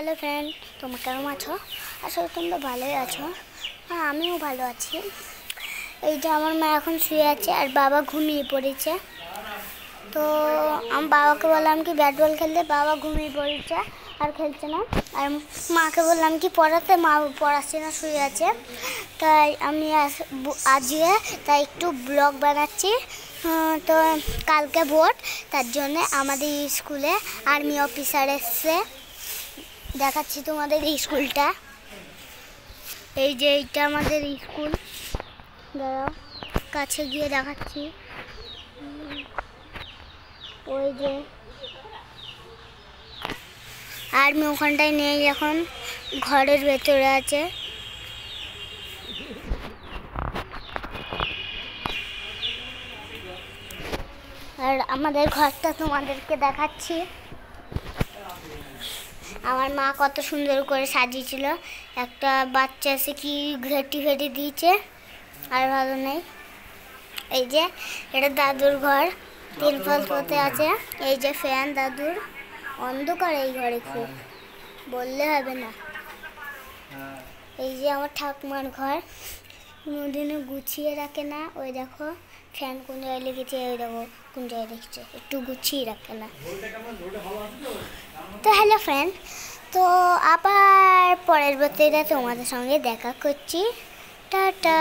Hello friend, তোমরা কেমন আছো? আসলে তোমরা ভালোই আছো। হ্যাঁ, আমিও ভালো আছি। এই যে আমার মা এখন শুয়ে আছে আর বাবা ঘুমিয়ে পড়েছে। তো আমি বাবাকে বললাম কি ব্যাট বল খেলতে, বাবা ঘুমিয়ে পড়েছে আর খেলছে না। আর মাকে বললাম কি পড়াতে, মা পড়াচ্ছে না, শুয়ে আছে। তাই আমি আজকে তাই একটু ব্লগ বানাচ্ছি। তো কালকে ভোট, তার জন্য আমাদের স্কুলে আর্মি অফিসার এসছে। দেখাচ্ছি তোমাদের স্কুলটা। এই যে এইটা আমাদের স্কুল, দাঁড়াও কাছে গিয়ে দেখাচ্ছি। ওই যে আর্মি ওখানটায় নেই, এখন ঘরের ভেতরে আছে। আর আমাদের ঘরটা তোমাদেরকে দেখাচ্ছি। আমার মা কত সুন্দর করে সাজিয়েছিল। একটা বাচ্চা এসে কি ঘেটি দিয়েছে, আর ভালো নেই। এই যে এটা দাদুর ঘর, তিরপল পোতে আছে। এই যে ফ্যান দাদুর, অন্ধকার এই ঘরে খুব, বললে হবে না। এই যে আমার ঠাকুমার ঘর, কোনোদিনও গুছিয়ে রাখে না। ওই দেখো ফ্যান কোন জায়গায় লেগেছে, ওই দেখো কোন জায়গায় রেখেছে, একটু গুছিয়ে রাখে না। তো হ্যালো ফ্রেন্ড, তো আবার পরের বছরে তোমাদের সঙ্গে দেখা করছি। টাটা।